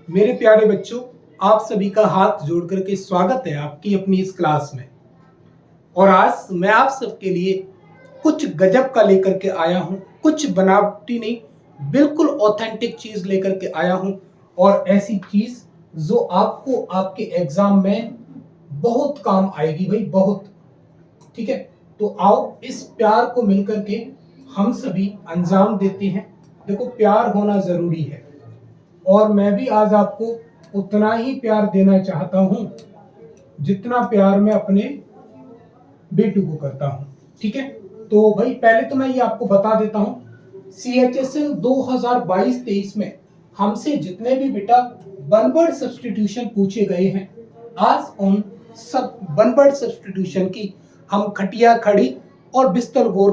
मेरे प्यारे बच्चों, आप सभी का हाथ जोड़ करके स्वागत है आपकी अपनी इस क्लास में। और आज मैं आप सबके लिए कुछ गजब का लेकर के आया हूं, कुछ बनावटी नहीं, बिल्कुल ऑथेंटिक चीज लेकर के आया हूं। और ऐसी चीज जो आपको आपके एग्जाम में बहुत काम आएगी भाई, बहुत। ठीक है, तो आओ इस प्यार को मिलकर के हम सभी अंजाम देते हैं। देखो, प्यार होना जरूरी है और मैं भी आज आपको उतना ही प्यार देना चाहता हूं जितना प्यार मैं अपने बेटू को करता हूं। ठीक है, तो भाई पहले तो मैं ये आपको बता देता हूं, CHSL 2022-23 में हमसे जितने भी बेटा वन वर्ड सब्स्टिट्यूशन पूछे गए हैं, आज उन सब वन वर्ड सब्स्टिट्यूशन की हम खटिया खड़ी और बिस्तर गोल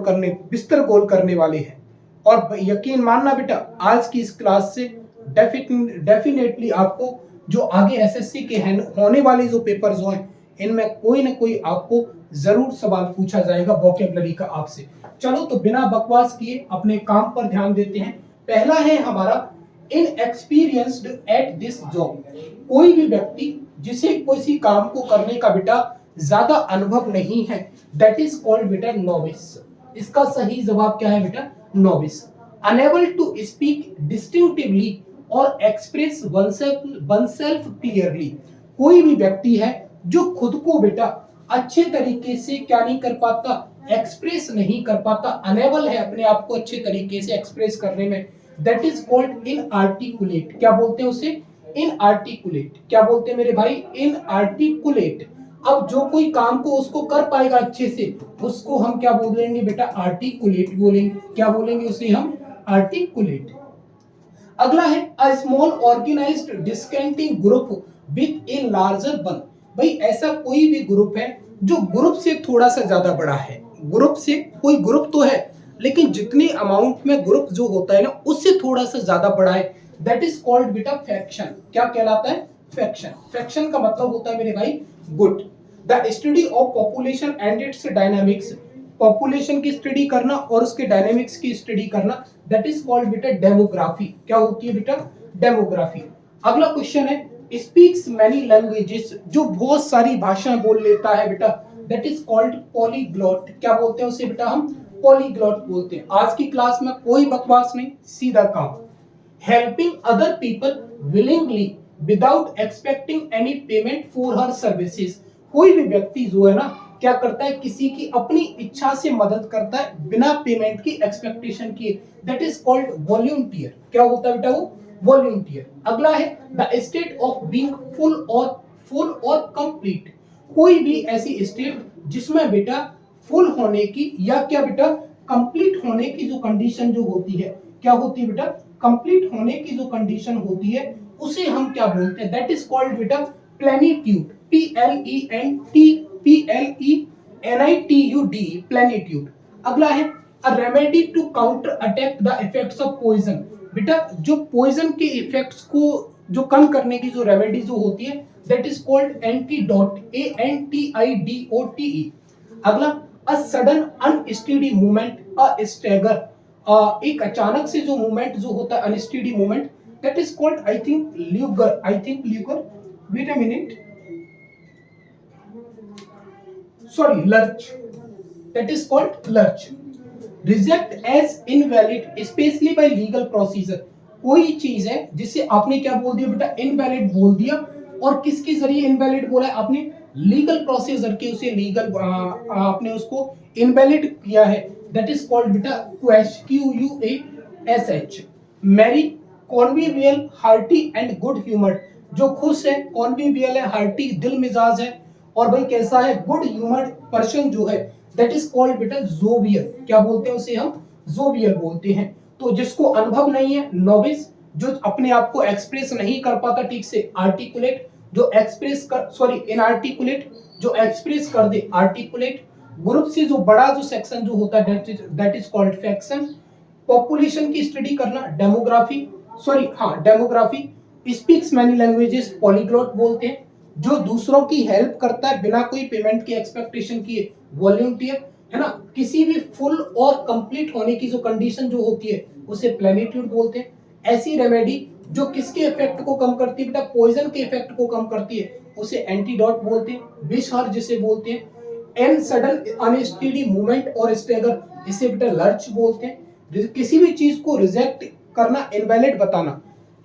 करने वाले हैं। और यकीन मानना बेटा, आज की इस क्लास से डेफिनेटली आपको जो आगे SSC के होने वाले जो पेपर्स हैं, इनमें कोई ना कोई आपको जरूर सवाल पूछा जाएगा वोकैबुलरी का आपसे। चलो तो बिना बकवास किए अपने काम पर ध्यान देते हैं। पहला है हमारा इनएक्सपीरियंस्ड एट दिस जॉब। कोई भी व्यक्ति जिसे किसी काम को करने का बेटा ज्यादा अनुभव नहीं है, दैट इज कॉल्ड बेटा नोविस। इसका सही जवाब क्या है बेटा? Novice. Unable to speak distinctively और एक्सप्रेस वनसेल्फ क्लियरली। कोई भी व्यक्ति है जो खुद को बेटा अच्छे तरीके से क्या नहीं कर पाता, एक्सप्रेस नहीं कर पाता, अनेबल है अपने आप को अच्छे तरीके से एक्सप्रेस करने में, दैट इज कॉल्ड इनआर्टिकुलेट। क्या बोलते हैं उसे? इनआर्टिकुलेट। क्या बोलते हैं मेरे भाई? इनआर्टिकुलेट। अब जो कोई काम को उसको कर पाएगा अच्छे से, उसको हम क्या बोलेंगे बेटा? आर्टिकुलेट बोलेंगे। क्या बोलेंगे उसे हम? आर्टिकुलेट। अगला है a small organized dissenting group with a larger one. भाई ऐसा कोई भी ग्रुप है जो ग्रुप से थोड़ा सा ज्यादा बड़ा है। ग्रुप से कोई ग्रुप तो है, लेकिन जितनी अमाउंट में ग्रुप जो होता है ना, उससे थोड़ा सा ज्यादा बड़ा है, दैट इज कॉल्ड बेटा फैक्शन। क्या कहलाता है? फैक्शन। फैक्शन का मतलब होता है मेरे भाई गुट। The study of population and it's dynamics. Population की स्टडी करना और उसके डायनेमिक्स की स्टडी करना, दैट इज कॉल्ड बेटा डेमोग्राफी। क्या होती है बेटा? डेमोग्राफी। अगला क्वेश्चन है स्पीक्स मैनी लैंग्वेजेस। जो बहुत सारी भाषाएं बोल लेता है बेटा, दैट इज कॉल्ड पॉलीग्लॉट। क्या बोलते हैं उसे बेटा? हम पॉलीग्लॉट बोलते हैं। आज की क्लास में कोई बकवास नहीं, सीधा काम। Helping other people willingly without expecting any payment for her services. कोई भी व्यक्ति जो है ना, क्या करता है? किसी की अपनी इच्छा से मदद करता है बिना पेमेंट की एक्सपेक्टेशन किए, दैट इज कॉल्ड वॉलंटियर। क्या होता है बेटा? वो वॉलंटियर। अगला है the state of being full और कंप्लीट। कोई भी ऐसी स्टेट जिसमें बेटा फुल होने की या क्या बेटा कंप्लीट होने की जो कंडीशन जो होती है, क्या होती है बेटा? कंप्लीट होने की जो कंडीशन होती है, उसे हम क्या बोलते हैं? दैट इज कॉल्ड बेटा प्लेनिट्यूड। PLENITUD, plenitude. अगला है a remedy to counter attack the effects of poison. बेटा जो पॉइजन के इफेक्ट्स को जो कम करने की जो रेमेडी जो होती है, that is called antidote. ANTIDOTE। अगला a sudden unsteady movement, a stagger. एक अचानक से जो मूवमेंट जो होता है, unsteady movement, that is called I think luger. Wait a minute, sorry, lurch. That is called lurch. Reject as invalid specially by legal procedure. कोई चीज है जिसे आपने क्या बोल दिया बेटा? इनवैलिड बोल दिया। और किसके जरिए इनवैलिड बोला है आपने? लीगल प्रोसीजर के, उसे लीगल आपने उसको इनवैलिड किया है, दैट इज कॉल्ड बेटा QUASH। Merry convivial, hearty and good humoured. जो खुश है, कॉन्विवियल है, हार्टी दिल मिजाज है, और भाई कैसा है? गुड ह्यूमर्ड पर्सन जो है, दैट इज कॉल्ड बेटा जोवियल। क्या बोलते हैं उसे? हम जोवियल बोलते हैं। तो जिसको अनुभव नहीं है, नोविस। जो अपने आप को एक्सप्रेस नहीं कर पाता ठीक से, आर्टिकुलेट। जो एक्सप्रेस कर, सॉरी, इनआर्टिकुलेट। जो एक्सप्रेस कर दे, आर्टिकुलेट। ग्रुप से जो बड़ा जो सेक्शन जो होता है, that is called faction. Population की स्टडी करना, डेमोग्राफी, सॉरी हाँ demography. Speaks many languages, polyglot बोलते हैं। जो दूसरों की हेल्प करता है बिना कोई पेमेंट की एक्सपेक्टेशन किए, वॉलंटियर, है ना। किसी भी फुल और कंप्लीट होने की जो कंडीशन जो होती है, उसे प्लेनिट्यूड बोलते हैं। ऐसी रेमेडी जो किसके इफेक्ट को कम करती है बेटा, पॉइजन के इफेक्ट को कम करती है, उसे एंटीडोट बोलते हैं। विषहर जिसे बोलते हैं, एन सडन अनस्टेडी मूवमेंट और स्टेगर, इसे बेटा लर्च बोलते हैं। किसी भी चीज को रिजेक्ट करना, इनवैलिड बताना,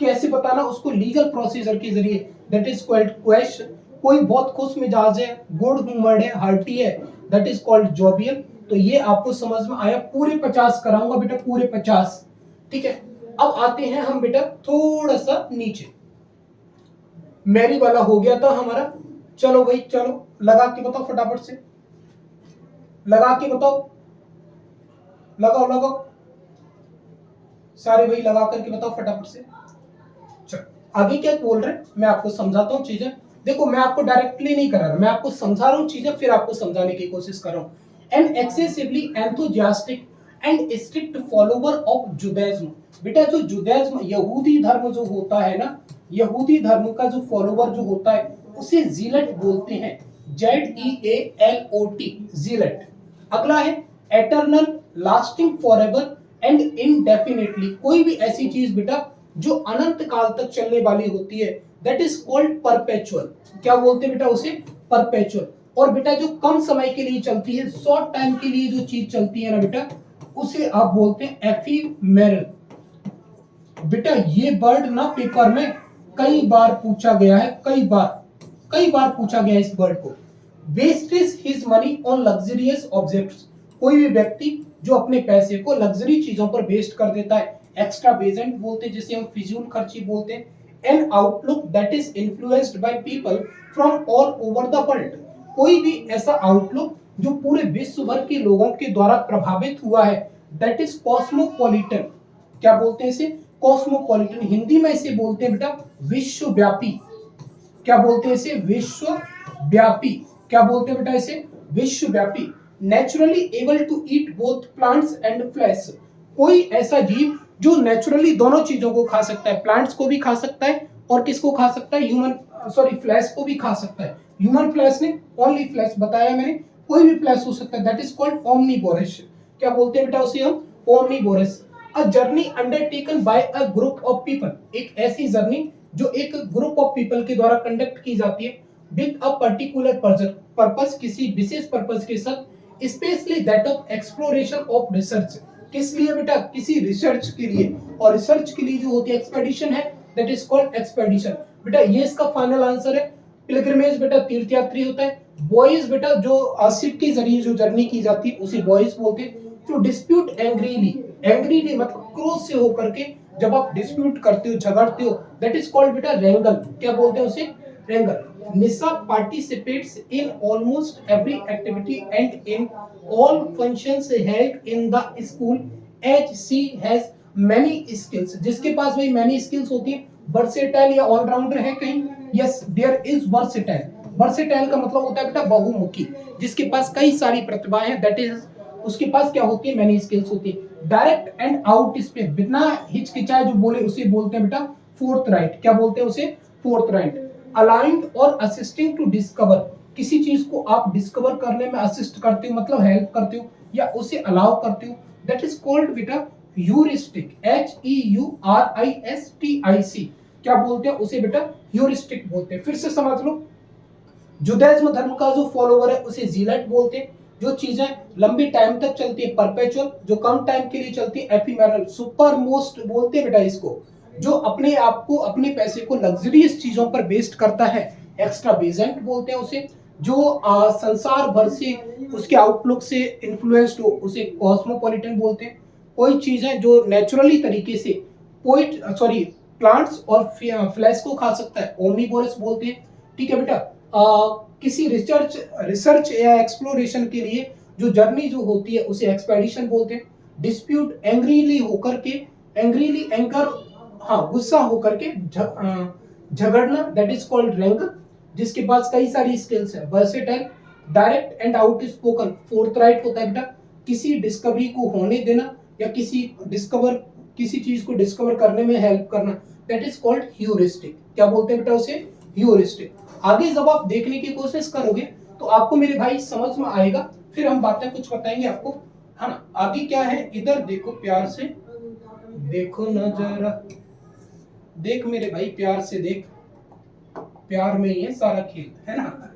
कैसे बताना, उसको लीगल प्रोसीजर के जरिए, दैट इज कॉल्ड क्वेश्चन। कोई बहुत खुश मिजाज है, गुड ह्यूमर्ड है, हार्टी है, दैट इज कॉल्ड जोवियल। तो ये आपको समझ में आया, पूरे 50 कराऊंगा बेटा, पूरे 50। ठीक है, अब आते हैं हम बेटा थोड़ा सा नीचे। मैरी वाला हो गया था हमारा। चलो भाई चलो, लगा के बताओ फटाफट से, लगा के बताओ, लगाओ लगाओ सारे भाई, लगा करके बताओ फटाफट से। चलो आगे क्या बोल रहे हैं, मैं आपको समझाता हूँ चीजें। देखो मैं आपको डायरेक्टली नहीं करा रहा, मैं आपको समझा रहा हूँ चीजें, फिर आपको समझाने की कोशिश कर रहा हूँ। An excessively enthusiastic and strict follower of Judaism. बेटा जो जुडाइज्म, यहूदी धर्म जो होता है ना, यहूदी धर्म का जो फॉलोवर जो होता है उसे जीलट बोलते हैं, ZEALOT, जीलट। अगला है eternal, lasting forever and indefinitely. कोई भी ऐसी चीज बेटा जो अनंत काल तक चलने वाली होती है, दैट इज कॉल्ड परपेचुअल। क्या बोलते हैं बेटा उसे, परपेचुअल। और बेटा जो कम समय के लिए चलती है, शॉर्ट टाइम के लिए जो चीज चलती है ना बेटा, उसे आप बोलते हैं एफीमेरल। बेटा ये वर्ड ना पेपर में कई बार पूछा गया है, कई बार पूछा गया है इस वर्ड को। Wastage his money on luxurious objects. कोई भी व्यक्ति जो अपने पैसे को लग्जरी चीजों पर वेस्ट कर देता है, एक्स्ट्रावेजेंट बोलते हैं, जिसे हम फिजूल खर्ची बोलते हैं। N outlook that is influenced by people from all over the world. कोई भी ऐसा आउटलुक जो पूरे विश्व भर के लोगों के द्वारा प्रभावित हुआ है, दैट इज कॉस्मोपॉलिटन। क्या बोलते हैं इसे, कॉस्मोपॉलिटन। हिंदी में इसे बोलते हैं बेटा विश्वव्यापी। क्या बोलते हैं इसे, विश्वव्यापी। क्या बोलते हैं बेटा इसे, विश्वव्यापी। Naturally able to eat both plants and flesh. कोई ऐसा जीव जो नेचुरली दोनों चीजों को खा सकता है, प्लांट्स को भी खा सकता है और किसको खा सकता है, फ्लैश को भी खा सकता है। ह्यूमन फ्लैश ने, ओनली फ्लैश बताया मैंने, कोई भी फ्लैश हो सकता है, दैट इज कॉल्ड ओमनीवोरस। क्या बोलते हैं बेटा उसे हम, omnivorous. A journey undertaken by a group of people. एक ऐसी जर्नी जो एक ग्रुप ऑफ पीपल के द्वारा कंडक्ट की जाती है विद अ पर्टिकुलर पर्पस, किसी विशेष पर्पस के साथ, specially that of exploration of research. किस लिए बेटा, किसी रिसर्च के लिए। और रिसर्च के लिए जो होती है एक्सपेडिशन है, दैट इज कॉल्ड एक्सपेडिशन। बेटा ये इसका फाइनल आंसर है। पिलग्रिमेज बेटा तीर्थयात्री होता है। बॉयज बेटा जो शिप के जरिए जो जर्नी की जाती है उसे बॉयज बोलते हैं। टू डिस्प्यूट एंग्रीली, एंग्रीली मतलब क्रोध से होकर के जब आप डिस्प्यूट करते हो, झगड़ते हो, दैट इज कॉल्ड बेटा रेंगल। क्या बोलते हैं उसे, wrangle. Nisha participates in almost every activity and in all functions held in the school as she has many skills। जिसके पास भाई many skills होती है, versatile या ऑलराउंडर है कहीं, yes there is versatile। versatile का मतलब होता है बेटा बहुमुखी, जिसके पास कई सारी प्रतिभाएं हैं, that is उसके पास क्या होती है, many skills होती है। डायरेक्ट एंड आउट स्पेस, बिना हिचकिचाए जो बोले उसे बोलते हैं बेटा फोर्थ राइट। क्या बोलते हैं उसे, फोर्थ राइट। अलाइंड और असिस्टिंग टू डिस्कवर, किसी चीज को आप डिस्कवर करने में असिस्ट करते हो, मतलब हेल्प करते हो या उसे अलाउ करते हो, दैट इज कॉल्ड बेटा ह्यूरिस्टिक, HEURISTIC। क्या बोलते हैं उसे बेटा, ह्यूरिस्टिक बोलते हैं। फिर से समझ लो, जुडाइज्म धर्म का जो फॉलोवर है उसे जीलट बोलते हैं। जो चीजें लंबी टाइम तक चलती है परपेचुअल, जो कम टाइम के लिए चलती है एफिमेरल। सुपर मोस्ट बोलते हैं बेटा इसको, जो अपने आप को, अपने पैसे को लग्जरियस चीजों पर वेस्ट करता है, एक्स्ट्रावेजेंट बोलते हैं उसे। जो संसार भर से उसके आउटलुक से इन्फ्लुएंस्ड हो उसे कॉस्मोपॉलिटन बोलते हैं। कोई चीजें जो नेचुरली तरीके से प्लांट्स और फ्लैश को खा सकता है, ओमनीवोरस बोलते हैं। ठीक है बेटा, किसी रिसर्च या एक्सप्लोरेशन के लिए जो जर्नी जो होती है उसे एक्सपेडिशन बोलते हैं। डिस्प्यूट, एंग्रीली होकर के, एंग्रीली एंकर, हाँ गुस्सा होकर के झगड़ना, दैट इज कॉल्ड रेंगर। जिसके पास कई सारी स्किल्स है, versatile. Direct and out spoken, fourth right होता है बेटा। किसी डिस्कवरी को होने देना या किसी चीज को डिस्कवर करने में हेल्प करना, दैट इज कॉल्ड ह्यूरिस्टिक। क्या बोलते हैं बेटा उसे, ह्यूरिस्टिक। आगे जब आप देखने की कोशिश करोगे तो आपको मेरे भाई समझ में आएगा, फिर हम बातें कुछ बताएंगे आपको, है ना। आगे क्या है, इधर देखो प्यार से, देखो ना जरा, देख मेरे भाई, प्यार से देख, प्यार में ही है सारा खेल, है ना।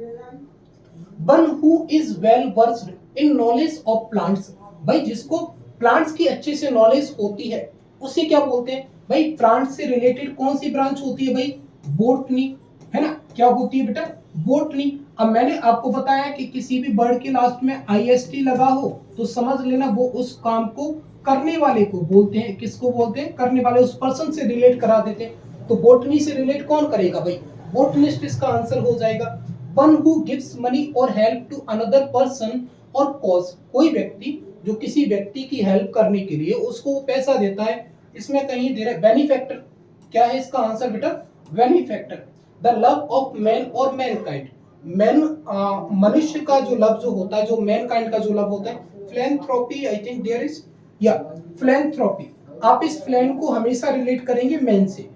One who is well versed in knowledge of plants, भाई जिसको प्लांट्स की अच्छे से नॉलेज होती है उसे क्या बोलते हैं भाई। प्लांट्स से रिलेटेड कौन सी ब्रांच होती है भाई, बोटनी, है ना। क्या होती है बेटा, बोटनी। अब मैंने आपको बताया कि किसी भी वर्ड के लास्ट में आईएसटी लगा हो तो समझ लेना वो उस काम को करने वाले को बोलते हैं। किसको बोलते हैं, करने वाले, उस पर्सन से रिलेट करा देते हैं। तो बोटनी से रिलेट कौन करेगा भाई, बोटनिस्ट इसका आंसर हो जाएगा। वन हु गिव्स मनी और हेल्प टू अनदर पर्सन और कॉज, कोई व्यक्ति जो किसी व्यक्ति की हेल्प करने के लिए उसको पैसा देता है, इसमें कहीं दे रहा है बेनिफैक्टर। क्या है इसका आंसर बेटा, benefactor. The love of man और मैनकाइंड, मैन मनुष्य का जो लव जो होता है, जो मैनकाइंड का जो लव होता है, philanthropy, I think there is, या फिलैंथ्रोपी। आप इस फ्लैन को हमेशा रिलेट करेंगे मैन से,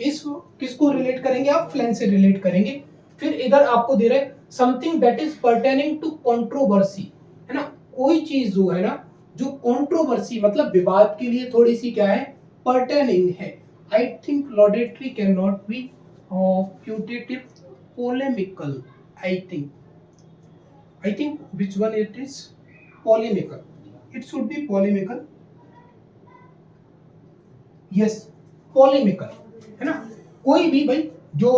इस किसको रिलेट करेंगे आप, फ्लैन से रिलेट करेंगे। फिर इधर आपको दे रहे हैं something that is pertaining to controversy, है ना। कोई चीज जो है ना, जो कंट्रोवर्सी मतलब विवाद के लिए थोड़ी सी क्या है, पर्टेनिंग है। I think laudatory can not be putative, polemical, I think which one it is, polemical, it should be polemical, yes, polemical, है ना। कोई भी भाई जो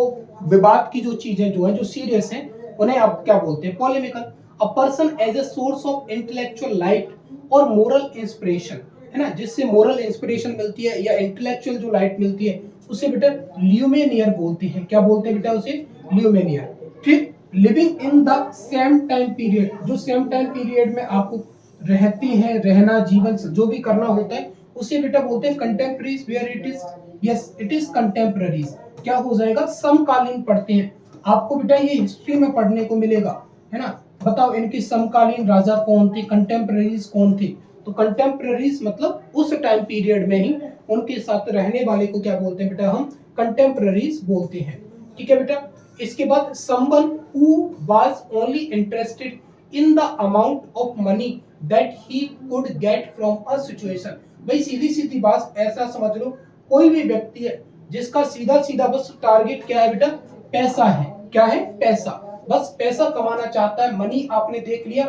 विवाद की जो चीजें जो है, जो सीरियस हैं, उन्हें आप क्या बोलते हैं, polemical. A person as a source of intellectual light और मोरल इंस्पिरेशन, है ना, जिससे मोरल इंस्पिरेशन मिलती है या इंटेलेक्चुअल जो लाइट मिलती है उसे बेटा ल्यूमिनियर बोलते हैं। क्या बोलते हैं बेटा उसे, ल्यूमिनियर। फिर living in the same time period, जो सेम टाइम पीरियड में आपको रहती है, रहना, जीवन जो भी करना होता है उसे बेटा बोलते हैं contemporaries, where it is, yes it is contemporaries. क्या हो जाएगा, समकालीन पढ़ते हैं। आपको बेटा ये हिस्ट्री में पढ़ने को मिलेगा, है ना। बताओ इनके समकालीन राजा कौन थे, कंटेम्पररीज कौन थे। तो कंटेम्पररीज मतलब उस टाइम पीरियड में ही उनके साथ रहने वाले को क्या बोलते हैं बेटा, हम कंटेम्पररीज बोलते हैं। ठीक है बेटा। इसके बाद someone who was only interested in the amount of money that he could get from a situation, भाई सीधी सीधी बात ऐसा समझ लो, कोई भी व्यक्ति है जिसका सीधा सीधा बस टारगेट क्या है बेटा, पैसा है। क्या है, पैसा, बस पैसा कमाना चाहता है। मनी आपने देख लिया,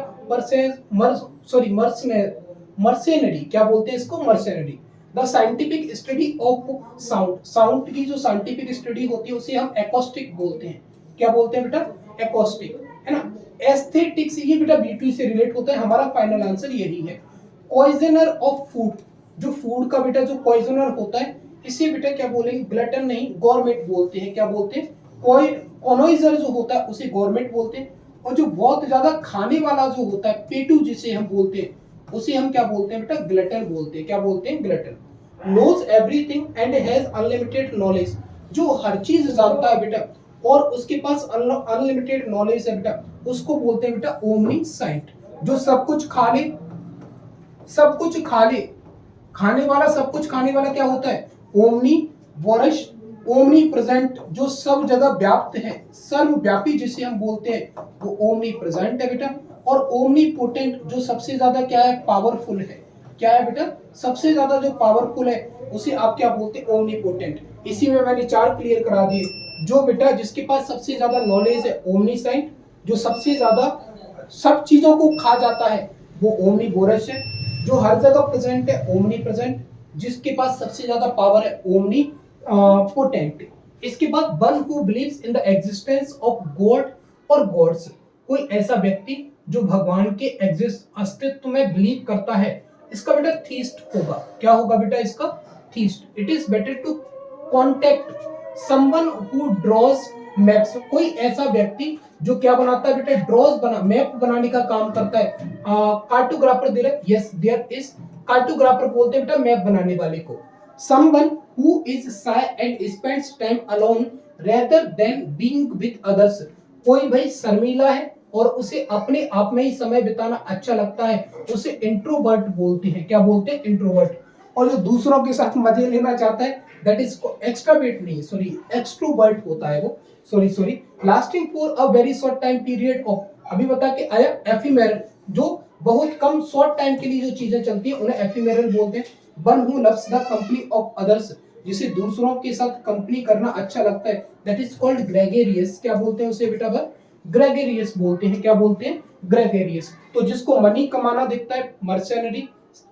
मर्सेनरी, क्या बोलते हैं इसको, mercenary. The scientific study of sound, sound की जो साइंटिफिक स्टडी होती है उसे हम एकॉस्टिक बोलते हैं। क्या बोलते हैं बेटा, एकॉस्टिक, है ना। एस्थेटिक्स, ये बेटा B2 से रिलेट होता है, हमारा फाइनल आंसर यही है। पॉइजनर ऑफ फूड, जो फूड का बेटा जो पॉइजनर होता है इसे बेटा क्या बोलेंगे, ग्लटन नहीं, गवर्नमेंट बोलते हैं। क्या बोलते हैं, कॉनोइजर जो होता है उसे गवर्नमेंट बोलते हैं। और जो बहुत ज्यादा खाने वाला जो होता है, पेटू जिसे हम बोलते हैं, उसे हम क्या बोलते हैं बेटा, ग्लटन बोलते हैं। क्या बोलते हैं, glutton. Knows everything and has unlimited knowledge, जो हर चीज जानता है बेटा और उसके पास अनलिमिटेड नॉलेज है बेटा, उसको बोलते हैं बेटा ओमनीसाइंट। जो सब कुछ खा ले, सब कुछ खा ले, खाने वाला, सब कुछ खाने वाला क्या होता है, ओमनी वोरस। ओमनी प्रेजेंट, जो सब जगह व्याप्त है, सर्वव्यापी जिसे हम बोलते हैं, वो ओमनी प्रेजेंट है बेटा। और ओमनी पोटेंट, जो सबसे ज्यादा क्या है, पावरफुल है। क्या है बेटा, सबसे ज्यादा जो पावरफुल है उसे आप क्या बोलते हैं, ओमनी पोटेंट। इसी में मैंने 4 क्लियर करा दिए। जो बेटा जिसके पास सबसे ज्यादा नॉलेज है, ओमनीसाइंट। जो सबसे ज्यादा सब चीजों को खा जाता है वो ओमनीवोरस है। जो हर जगह प्रेजेंट है, ओमनी प्रेजेंट। जिसके पास सबसे ज्यादा पावर है, ओमनी पोटेंट। इसके बाद one who believes in the existence of God और गॉड्स, कोई ऐसा व्यक्ति जो भगवान के अस्तित्व में बिलीव करता है, इसका बेटा थीस्ट होगा। क्या होगा बेटा इसका, theist. It is better to contact someone who draws maps, कोई ऐसा व्यक्ति जो क्या बनाता है बेटा, ड्रॉज बना, मैप बनाने का काम करता है। कार्टोग्राफर दे रहे, यस देयर इज, कार्टोग्राफर बोलते हैं बेटा मैप बनाने वाले को। Someone who is shy and spends time alone rather than being with others, कोई भाई शर्मीला है और उसे अपने आप में ही समय बिताना अच्छा लगता है, उसे इंट्रोवर्ट बोलते हैं। क्या बोलते हैं, इंट्रोवर्ट। और जो दूसरों के साथ मजे लेना चाहता है दैट इज एक्सट्रावर्ट, नहीं सॉरी एक्सट्रोवर्ट होता है वो, sorry. Lasting for a very short time period of, अभी बता के आया, एफिमेरल, जो बहुत कम शॉर्ट टाइम के लिए जो चीजें चलती है उन्हें एफिमेरल बोलते हैं। One who loves the company of others, जिसे दूसरों के साथ कंपनी करना अच्छा लगता है, दैट इज कॉल्ड ग्रेगेरियस। क्या बोलते हैं उसे बेटा? ग्रेगेरियस बोलते हैं। क्या बोलते हैं? ग्रेगेरियस। तो जिसको मनी कमाना दिखता है मर्सनरी,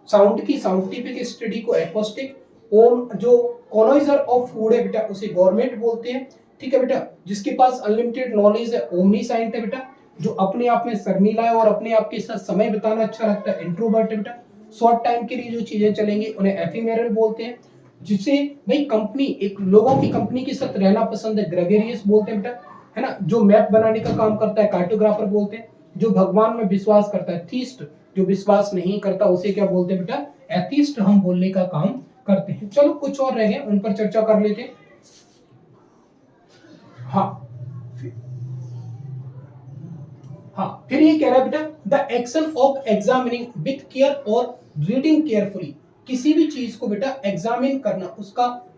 साउंड की साउंटिफिक स्टडी को एकोस्टिक, ओम जो कॉलोनाइजर ऑफ फूड है बेटा उसे गवर्नमेंट बोलते हैं। ठीक है बेटा। जिसके पास अनलिमिटेड नॉलेज है ओमनीसाइंट है बेटा। जो अपने आप में शर्मीला है और अपने आप के साथ समय बिताना अच्छा लगता है इंट्रोवर्ट है बेटा। शॉर्ट टाइम के लिए जो चीजें चलेंगी उन्हें एफिमेरल बोलते हैं। जिसे भाई कंपनी एक लोगों की कंपनी के साथ रहना पसंद है ग्रेगेरियस बोलते हैं बेटा, है ना। जो मैप बनाने का काम करता है कार्टोग्राफर बोलते हैं। जो भगवान में विश्वास करता है थीस्ट। जो विश्वास नहीं करता उसे क्या बोलते हैं बेटा? एथीस्ट हम बोलने का काम करते हैं। चलो कुछ और रह गए उन पर चर्चा कर लेते हैं। हाँ हाँ, फिर ये कह रहा है बेटा the action of examining with care और रीडिंग केयरफुली। किसी भी चीज को बेटा एग्जामिन करना,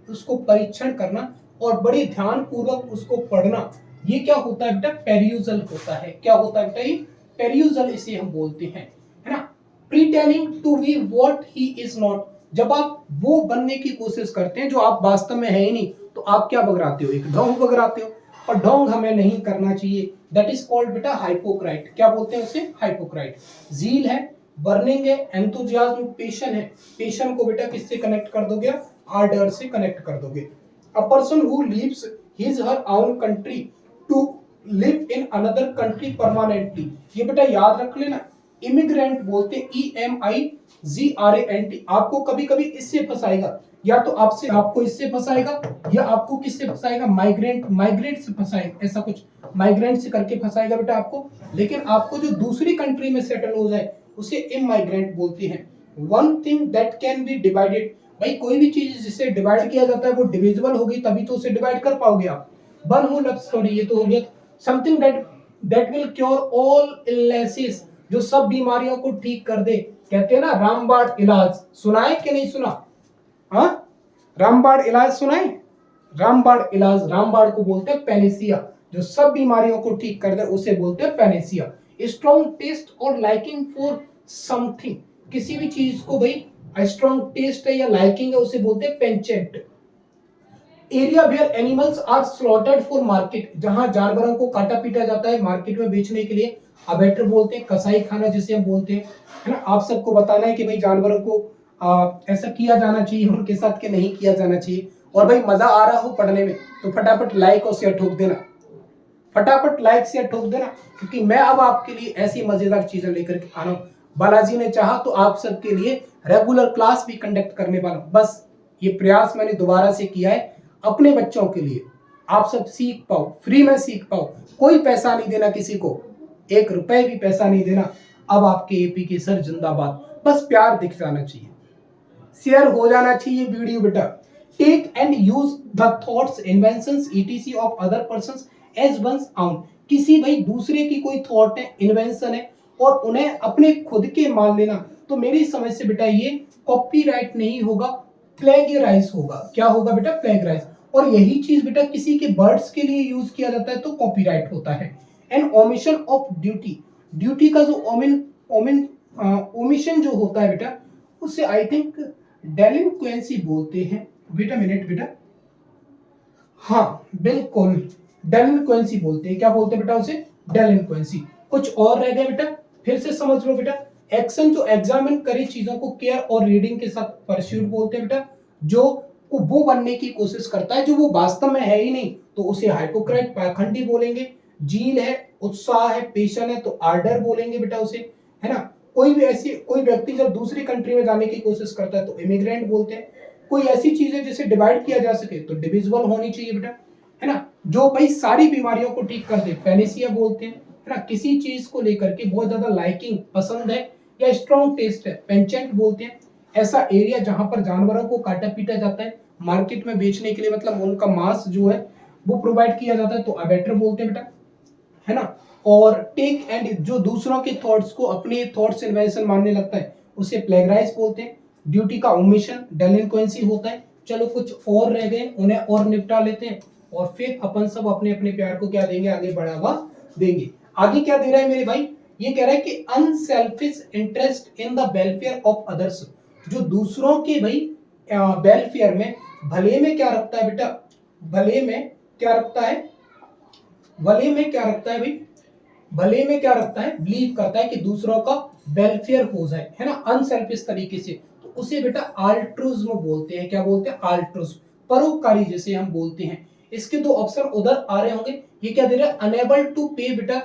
उसको परीक्षण करना और बड़े ध्यान पूर्वक उसको पढ़ना, ये क्या होता है बेटा? पेरियूजल होता है। क्या होता है बेटा? ये पेरियूजल इसे हम बोलते हैं, है ना। Pretending to be what he is not. जब आप वो बनने की कोशिश करते हैं जो आप वास्तव में है ही नहीं, तो आप क्या बगराते हो? एक ढोंग बगराते हो। और ढोंग हमें नहीं करना चाहिए। दैट इज कॉल्ड बेटा हाइपोक्राइट। क्या बोलते हैं उसे? हाइपोक्राइट। जील है, बर्निंग है, एंथुजियाज्म, पेशन है। पेशन को बेटा किससे कनेक्ट कर दोगे? आर्डर से कनेक्ट कर दोगे। A person who leaves his her own country to live in another country permanently. ये बेटा याद रख लेना, इमिग्रेंट बोलते हैं, EMIGRANT। आपको कभी कभी इससे फंसाएगा, या तो आपको इससे फंसाएगा, या आपको किससे फंसाएगा? माइग्रेंट से फंसाएगा, ऐसा कुछ माइग्रेंट से करके फंसाएगा बेटा आपको। लेकिन आपको जो दूसरी कंट्री में सेटल हो जाए उसे इमाइग्रेंट बोलते हैं। One thing that can be divided. भाई कोई भी चीज जिसे डिवाइड किया जाता है वो डिविजिबल होगी, तभी तो उसे डिवाइड कर पाओगे आप। वन हु लव स्टोरी, ये तो हो गया। Something that will cure all illnesses, जो सब बीमारियों को ठीक कर दे। कहते हैं ना रामबाण इलाज, सुना है कि नहीं सुना? हाँ, रामबाण इलाज सुना है? रामबाण इलाज, रामबाण को बोलते हैं पेनिसिया। जो सब बीमारियों को ठीक कर दे उसे बोलते हैं पेनिसिया। स्ट्रॉन्ग टेस्ट और लाइकिंग फॉर समथिंग, किसी भी चीज को भाई स्ट्रॉन्ग टेस्ट है या लाइकिंग है उसे बोलते हैं penchant. Area where animals are slaughtered for market, जहां जानवरों को काटा पीटा जाता है मार्केट में बेचने के लिए, अबेटर बोलते हैं। कसाई खाना जिसे हम बोलते हैं, है ना। आप सबको बताना है कि भाई जानवरों को ऐसा किया जाना चाहिए उनके साथ कि नहीं किया जाना चाहिए। और भाई मजा आ रहा हो पढ़ने में तो फटाफट लाइक और शेयर ठोक देना, फटाफट लाइक शेयर ठोक देना, क्योंकि मैं अब आपके लिए ऐसी मजेदार चीजें लेकर के आ रहा हूँ। बालाजी ने चाहा तो आप सबके लिए रेगुलर क्लास भी कंडक्ट करने वाला हूँ। बस ये प्रयास मैंने दोबारा से किया है अपने बच्चों के लिए, आप सब सीख पाओ, फ्री में सीख पाओ। कोई पैसा नहीं देना किसी को, 1 रुपए भी पैसा नहीं देना। अब आपके एपी के सर जिंदाबाद, बस प्यार दिख जाना चाहिए, शेयर हो जाना चाहिए वीडियो बेटा। Take and use the thoughts, inventions, ETC of other persons as one's. किसी भाई दूसरे की कोई थॉट है, इन्वेंशन है, और उन्हें अपने खुद के मान लेना, तो मेरी समझ से बेटा ये कॉपीराइट नहीं होगा, प्लेगराइज होगा। क्या होगा बेटा? प्लेगराइज। और यही चीज बेटा किसी के वर्ड्स के लिए यूज किया जाता है तो कॉपीराइट होता है। And omission of duty, duty का जो ओमिशन जो होता है बेटा उसे आई थिंक डेलिंक्वेंसी बोलते हैं। बेटा मिनट बेटा, हाँ बिल्कुल डेलिंक्वेंसी बोलते हैं। क्या बोलते हैं बेटा उसे? डेलिंक्वेंसी। कुछ और रह गया बेटा, फिर से समझ लो बेटा। एक्शन जो एग्जामिन करे चीजों को केयर और रीडिंग के साथ परस्यूट बोलते हैं बेटा। जो वो बनने की कोशिश करता है जो वो वास्तव में है ही नहीं तो उसे हाइपोक्राइट, पाखंडी बोलेंगे। जील है, उत्साह है, पेशन है तो आर्डर बोलेंगे बेटा उसे, है ना। कोई व्यक्ति जब दूसरी कंट्री में जाने की कोशिश करता है तो इमिग्रेंट बोलते हैं। कोई ऐसी चीज है जिसे डिवाइड किया जा सके तो डिविजिबल होनी चाहिए बेटा, है ना। जो भाई सारी बीमारियों को ठीक कर दे पेनिसिया बोलते हैं, है ना। किसी चीज को लेकर के बहुत ज्यादा लाइकिंग, पसंद है या स्ट्रॉन्ग टेस्ट है, पेंचेंट बोलते हैं। ऐसा एरिया जहां पर जानवरों को काटा पीटा जाता है मार्केट में बेचने के लिए, मतलब उनका मांस जो है वो प्रोवाइड किया जाता है तो अबेटर बोलते हैं बेटा, है ना। और टेक एंड जो दूसरों के थॉट्स को अपने थॉट्स इन्वेंशन मानने लगता है उसे प्लेगराइज बोलते हैं। ड्यूटी का ओमिशन डेलिंक्वेंसी होता है। चलो कुछ और रह गए, उन्हें और निपटा लेते हैं और फिर अपन सब अपने अपने प्यार को क्या देंगे? आगे बढ़ावा देंगे। आगे क्या दे रहा है मेरे भाई? ये कह रहा है कि unselfish interest in the welfare of others, जो दूसरों के भाई वेलफेयर में, भले में क्या रखता है बेटा, भले में क्या रखता है, भले में क्या रखता है भाई, भले में क्या रखता है, बिलीव करता है कि दूसरों का वेलफेयर हो जाए, है ना, अनसेल्फिश तरीके से, तो उसे बेटा आल्ट्रुज्म बोलते हैं। क्या बोलते हैं? आल्ट्रुज्म, परोपकारी जैसे हम बोलते हैं। इसके दो ऑप्शन उधर आ रहे होंगे। ये क्या दे रहा है? अनेबल टू पे बेटा,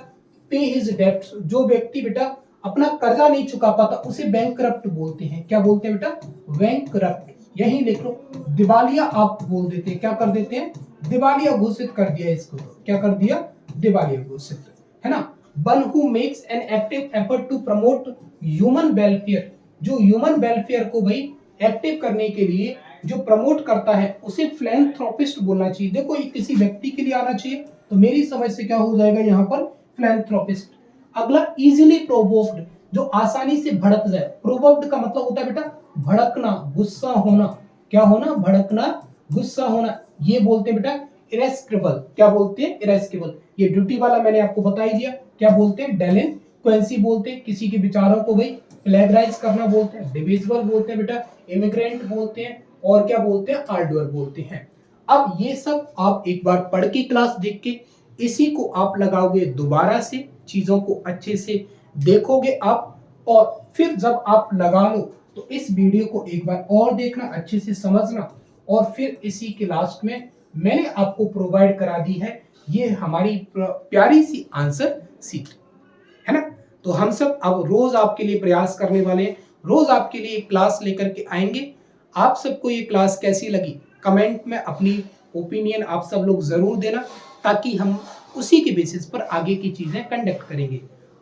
पे हिज डेब्ट्स, जो व्यक्ति बेटा अपना कर्जा नहीं चुका पाता उसे बैंकरप्ट बोलते हैं। क्या बोलते हैं बेटा? बैंकरप्ट। यही लिख लो, दिवालिया आप बोल देते हैं, क्या कर देते हैं? दिवालिया घोषित कर दिया इसको। क्या कर दिया? दिवालिया घोषित, है ना। One who makes an active effort to promote human welfare, जो ह्यूमन वेलफेयर को भाई एक्टिव करने के लिए जो प्रमोट करता है उसे फिलैंथ्रोपिस्ट बोलना चाहिए। देखो ये किसी व्यक्ति के लिए आना चाहिए, तो मेरी समझ से क्या हो जाएगा यहाँ पर? फिलैंथ्रोपिस्ट। अगला इजीली प्रोवोक्ड, जो आसानी से भड़क जाए। प्रोवोक्ड का मतलब होता है बेटा भड़कना, गुस्सा होना। क्या होना? भड़कना, गुस्सा होना। ये बोलते हैं बेटा इरेस्क्रेबल। क्या बोलते हैं? इरेस्क्रेबल। ये ड्यूटी वाला मैंने आपको बता ही दिया। क्या बोलते हैं? डेलिंक्वेंसी बोलते हैं, किसी के विचारों को भाई प्लेगराइज करना बोलते हैं। डिविजिबल बोलते हैं बेटा, इमिग्रेंट बोलते हैं, और क्या बोलते हैं? आर्डर बोलते हैं। अब ये सब आप एक बार पढ़ के क्लास देख के इसी को आप लगाओगे दोबारा से, चीजों को अच्छे से देखोगे आप, और फिर जब आप लगा लो तो इस वीडियो को एक बार और देखना, अच्छे से समझना, और फिर इसी के लास्ट में मैंने आपको प्रोवाइड करा दी है ये हमारी प्यारी सी आंसर सीट, है ना। तो हम सब अब रोज आपके लिए प्रयास करने वाले हैं, रोज आपके लिए क्लास लेकर के आएंगे। आप सबको ये क्लास कैसी लगी कमेंट में अपनी ओपिनियन आप सब लोग जरूर देना, ताकि हम उसी के बेसिस पर आगे की चीजें कंडक्ट करेंगे।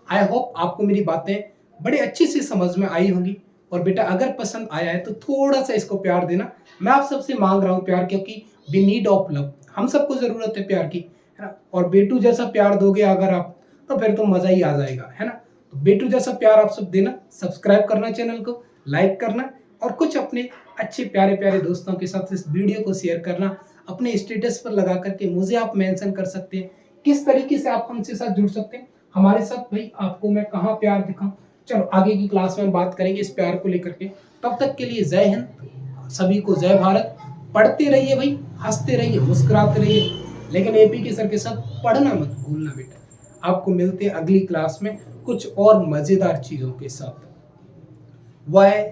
आई होप आपको मेरी बातें बड़े अच्छे से समझ में आई होंगी, और बेटा अगर पसंद आया है तो थोड़ा सा इसको प्यार देना। मैं आप सबसे मांग रहा हूँ प्यार, क्योंकि वी नीड ऑफ लव, हम सबको जरूरत है प्यार की, है ना। और बेटू जैसा प्यार दोगे अगर आप, तो फिर तो मजा ही आ जाएगा, है ना। तो बेटू जैसा प्यार आप सब देना, सब्सक्राइब करना चैनल को, लाइक करना, और कुछ अपने अच्छे प्यारे प्यारे दोस्तों के साथ इस वीडियो को शेयर करना। अपने स्टेटस पर लगा करके मुझे आप मेंशन कर सकते हैं किस तरीके से आप हमसे साथ जुड़ सकते हैं हमारे साथ, भाई आपको मैं कहाँ प्यार दिखाऊं। चलो आगे की क्लास में हम बात करेंगे इस प्यार को लेकर के। तब तक के लिए जय हिंद, सभी को जय भारत। पढ़ते रहिए भाई, हंसते रहिए, मुस्कुराते रहिए, लेकिन एपी के सर के साथ पढ़ना मत भूलना बेटा। आपको मिलते हैं अगली क्लास में कुछ और मजेदार चीजों के साथ। वाय